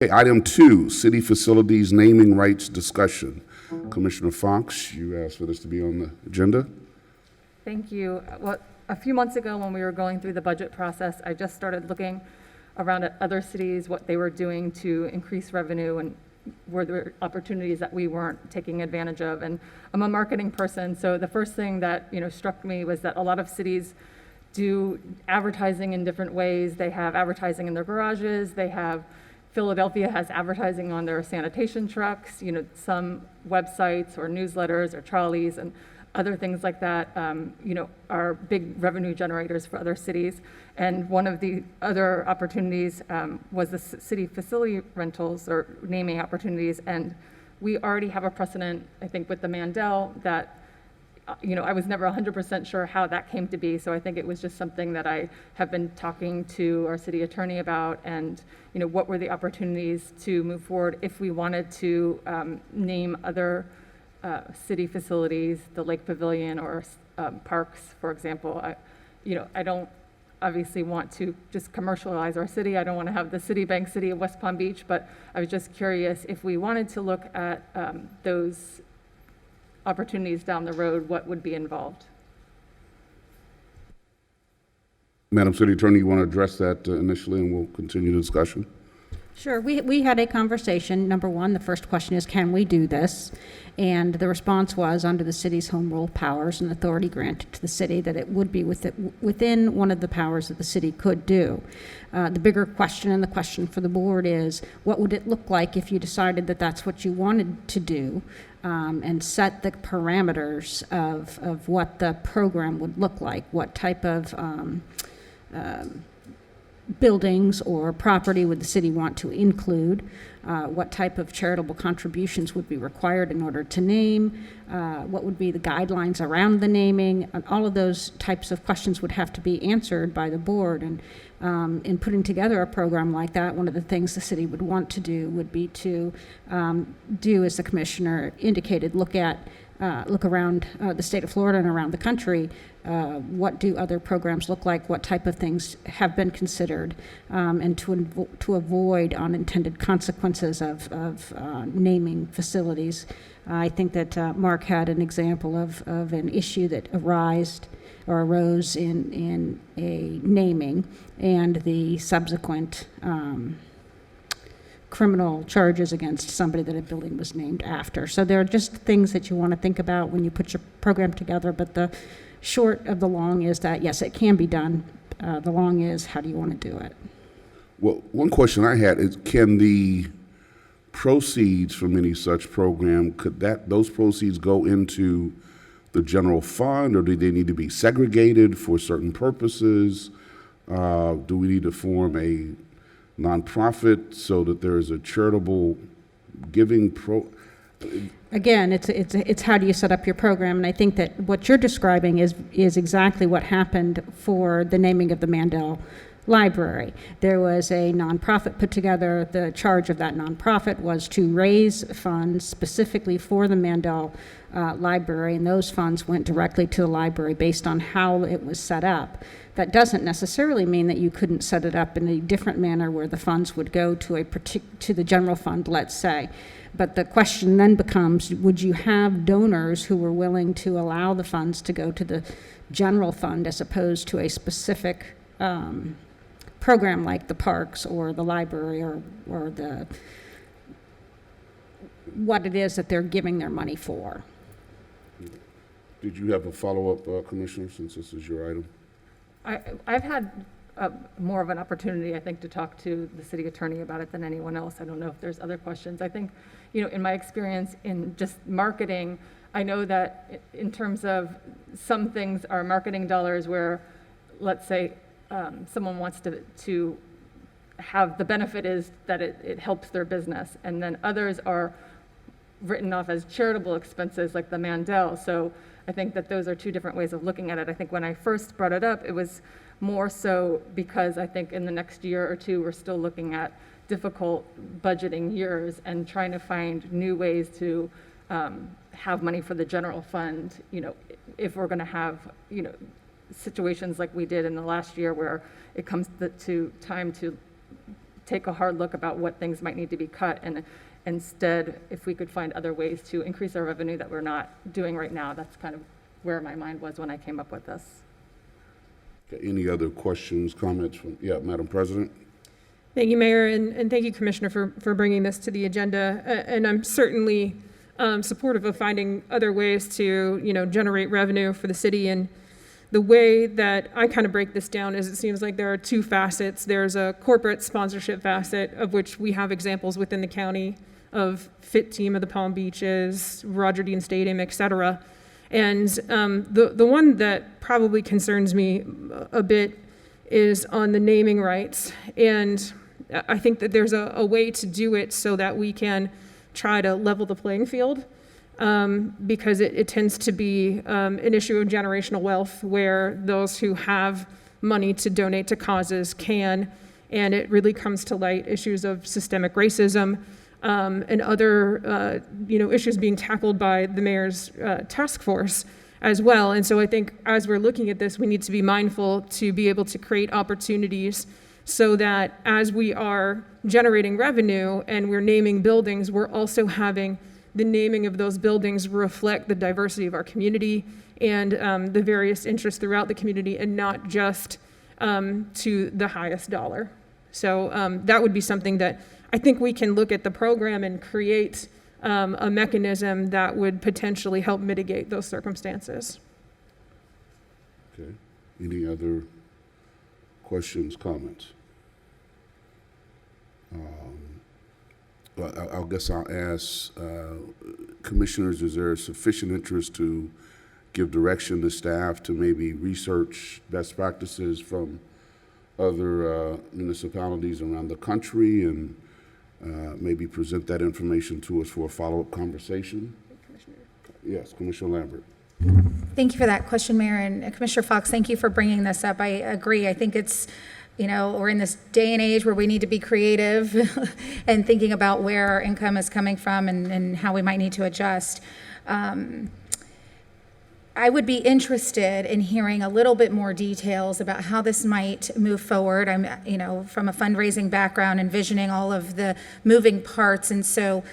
Okay, item 2, city facilities naming rights discussion. Commissioner Fox, you asked for this to be on the agenda. Thank you. Well, a few months ago when we were going through the budget process, I just started looking around at other cities, what they were doing to increase revenue and were there opportunities that we weren't taking advantage of. And I'm a marketing person, so the first thing that struck me was that a lot of cities do advertising in different ways. They have advertising in their garages. Philadelphia has advertising on their sanitation trucks. Some websites or newsletters or trolleys and other things like that, are big revenue generators for other cities. And one of the other opportunities was the city facility rentals or naming opportunities. And we already have a precedent, I think, with the Mandel that, I was never 100% sure how that came to be. So I think it was just something that I have been talking to our city attorney about and, what were the opportunities to move forward if we wanted to name other city facilities, the Lake Pavilion or parks, for example. I don't obviously want to just commercialize our city. I don't want to have the Citibank City of West Palm Beach, but I was just curious if we wanted to look at those opportunities down the road, what would be involved? Madam City Attorney, you want to address that initially and we'll continue the discussion? Sure. We had a conversation. Number one, the first question is, can we do this? And the response was, under the city's home rule powers and authority granted to the city, that it would be within one of the powers that the city could do. The bigger question and the question for the board is, what would it look like if you decided that that's what you wanted to do and set the parameters of what the program would look like, what type of buildings or property would the city want to include, what type of charitable contributions would be required in order to name, what would be the guidelines around the naming, and all of those types of questions would have to be answered by the board. And in putting together a program like that, one of the things the city would want to do would be to do, as the commissioner indicated, look around the state of Florida and around the country. What do other programs look like? What type of things have been considered? And to avoid unintended consequences of naming facilities. I think that Mark had an example of an issue that arose in a naming and the subsequent criminal charges against somebody that a building was named after. So there are just things that you want to think about when you put your program together, but the short of the long is that, yes, it can be done. The long is, how do you want to do it? Well, one question I had is, can the proceeds from any such program, those proceeds go into the general fund, or do they need to be segregated for certain purposes? Do we need to form a nonprofit so that there is a charitable giving Again, it's how do you set up your program, and I think that what you're describing is exactly what happened for the naming of the Mandel Library. There was a nonprofit put together. The charge of that nonprofit was to raise funds specifically for the Mandel Library, and those funds went directly to the library based on how it was set up. That doesn't necessarily mean that you couldn't set it up in a different manner where the funds would go to the general fund, let's say. But the question then becomes, would you have donors who were willing to allow the funds to go to the general fund as opposed to a specific program like the parks or the library or what it is that they're giving their money for? Did you have a follow-up, Commissioner, since this is your item? I've had more of an opportunity, I think, to talk to the city attorney about it than anyone else. I don't know if there's other questions. I think, in my experience in just marketing, I know that in terms of some things are marketing dollars where, let's say, someone wants to have the benefit is that it helps their business, and then others are written off as charitable expenses like the Mandel. So I think that those are two different ways of looking at it. I think when I first brought it up, it was more so because I think in the next year or two, we're still looking at difficult budgeting years and trying to find new ways to have money for the general fund, if we're going to have, situations like we did in the last year where it comes to time to take a hard look about what things might need to be cut, and instead, if we could find other ways to increase our revenue that we're not doing right now. That's kind of where my mind was when I came up with this. Okay, any other questions, comments from, yeah, Madam President? Thank you, Mayor, and thank you, Commissioner, for bringing this to the agenda. And I'm certainly supportive of finding other ways to, generate revenue for the city. And the way that I kind of break this down is it seems like there are two facets. There's a corporate sponsorship facet, of which we have examples within the county of Fit Team of the Palm Beaches, Roger Dean Stadium, et cetera. And the one that probably concerns me a bit is on the naming rights. And I think that there's a way to do it so that we can try to level the playing field, because it tends to be an issue of generational wealth where those who have money to donate to causes can, and it really comes to light issues of systemic racism and other issues being tackled by the mayor's task force as well. And so I think as we're looking at this, we need to be mindful to be able to create opportunities so that as we are generating revenue and we're naming buildings, we're also having the naming of those buildings reflect the diversity of our community and the various interests throughout the community, and not just to the highest dollar. So that would be something that I think we can look at the program and create a mechanism that would potentially help mitigate those circumstances. Okay, any other questions, comments? Well, I guess I'll ask commissioners, is there sufficient interest to give direction to staff to maybe research best practices from other municipalities around the country and maybe present that information to us for a follow-up conversation? Yes, Commissioner Lambert. Thank you for that question, Mayor. And Commissioner Fox, thank you for bringing this up. I agree. I think it's, we're in this day and age where we need to be creative and thinking about where our income is coming from and how we might need to adjust. I would be interested in hearing a little bit more details about how this might move forward. I'm, from a fundraising background, envisioning all of the moving parts. And so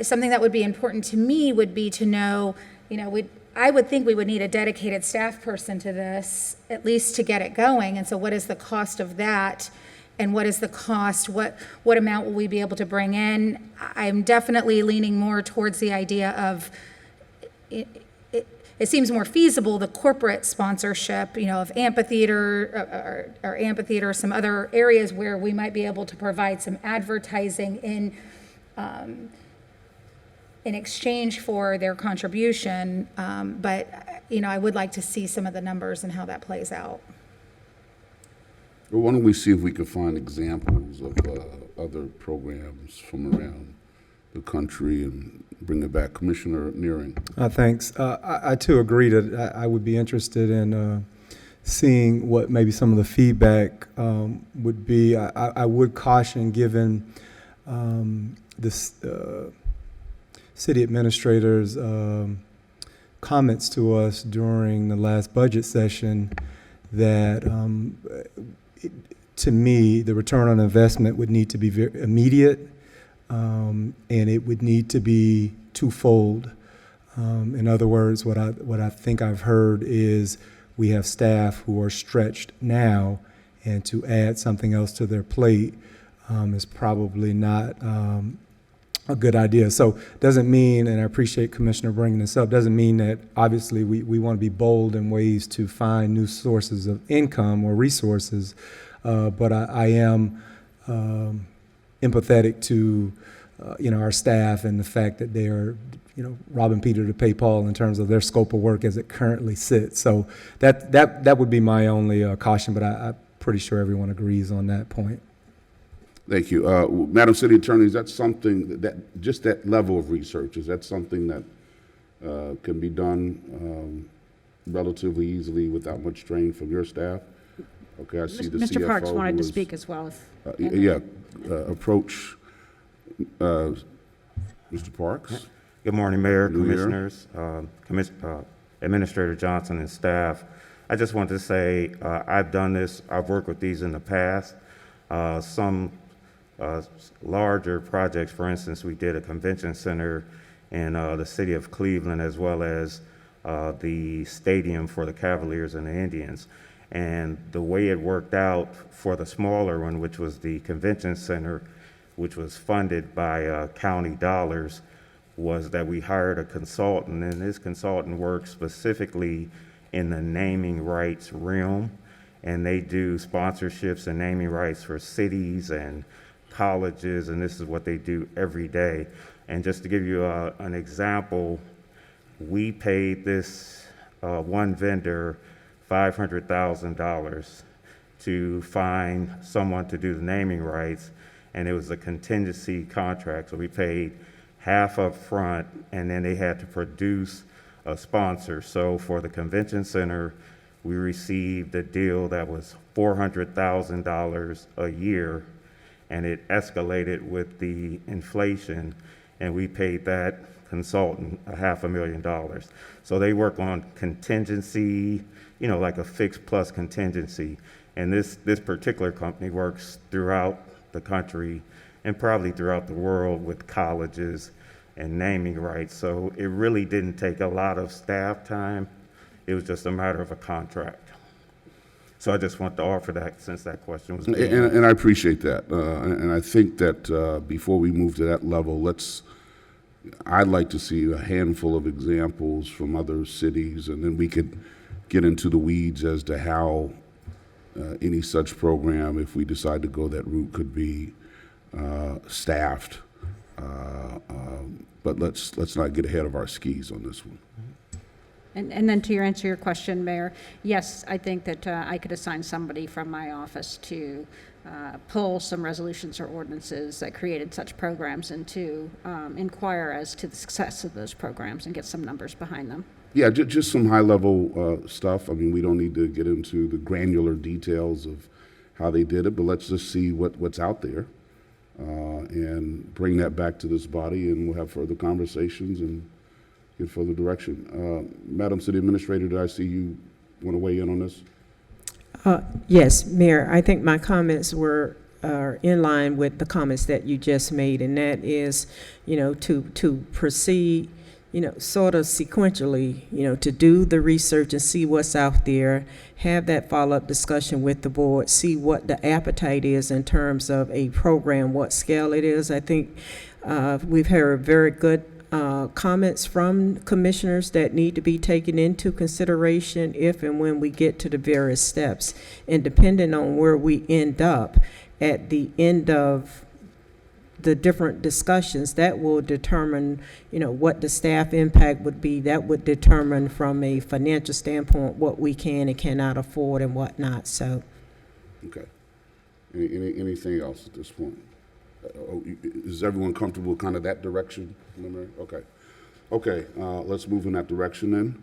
something that would be important to me would be to know, I would think we would need a dedicated staff person to this, at least to get it going. And so what is the cost of that? And what is the cost? What amount will we be able to bring in? I'm definitely leaning more towards the idea of it seems more feasible, the corporate sponsorship, of amphitheater or amphitheater, some other areas where we might be able to provide some advertising in exchange for their contribution. But I would like to see some of the numbers and how that plays out. Well, why don't we see if we can find examples of other programs from around the country and bring it back. Commissioner Nearing. Thanks. I too agree that I would be interested in seeing what maybe some of the feedback would be. I would caution, given this city administrator's comments to us during the last budget session, that to me, the return on investment would need to be very immediate. And it would need to be twofold. In other words, what I think I've heard is we have staff who are stretched now, and to add something else to their plate is probably not a good idea. So doesn't mean, and I appreciate Commissioner bringing this up, doesn't mean that obviously we want to be bold in ways to find new sources of income or resources, but I am empathetic to our staff and the fact that they are robbing Peter to pay Paul in terms of their scope of work as it currently sits. So that would be my only caution, but I'm pretty sure everyone agrees on that point. Thank you. Madam City Attorney, is that something that just that level of research, is that something that can be done relatively easily without much strain from your staff? Okay, I see the Mr. CFO Parks wanted to was, speak as well. approach Mr. Parks. Good morning, Mayor, New Year. Commissioners, Administrator Johnson and staff. I just wanted to say I've done this. I've worked with these in the past. Some larger projects. For instance, we did a convention center in the city of Cleveland, as well as the stadium for the Cavaliers and the Indians. And the way it worked out for the smaller one, which was the convention center, which was funded by county dollars, was that we hired a consultant, and this consultant works specifically in the naming rights realm, and they do sponsorships and naming rights for cities and colleges, and this is what they do every day. And just to give you an example, we paid this one vendor $500,000 to find someone to do the naming rights, and it was a contingency contract. So we paid half up front, and then they had to produce a sponsor. So for the convention center, we received a deal that was $400,000 a year, and it escalated with the inflation, and we paid that consultant $500,000. So they work on contingency, like a fixed plus contingency. And this particular company works throughout the country and probably throughout the world with colleges and naming rights. So it really didn't take a lot of staff time. It was just a matter of a contract. So I just want to offer that since that question was being asked. And I appreciate that. And I think that before we move to that level, I'd like to see a handful of examples from other cities, and then we could get into the weeds as to how any such program, if we decide to go that route, could be staffed. But let's not get ahead of our skis on this one. And then to answer your question, Mayor, yes, I think that I could assign somebody from my office to pull some resolutions or ordinances that created such programs and to inquire as to the success of those programs and get some numbers behind them. Yeah, just some high-level stuff. I mean, we don't need to get into the granular details of how they did it, but let's just see what's out there and bring that back to this body, and we'll have further conversations and get further direction. Madam City Administrator, did I see you want to weigh in on this? Yes, Mayor, I think my comments are in line with the comments that you just made, and that is, to proceed, sort of sequentially, to do the research and see what's out there, have that follow-up discussion with the board, see what the appetite is in terms of a program, what scale it is. I think we've heard very good comments from commissioners that need to be taken into consideration if and when we get to the various steps. And depending on where we end up at the end of the different discussions, that will determine, what the staff impact would be. That would determine from a financial standpoint what we can and cannot afford and whatnot. So, Okay. Anything else at this point? Is everyone comfortable with kind of that direction? Okay. Okay, let's move in that direction then.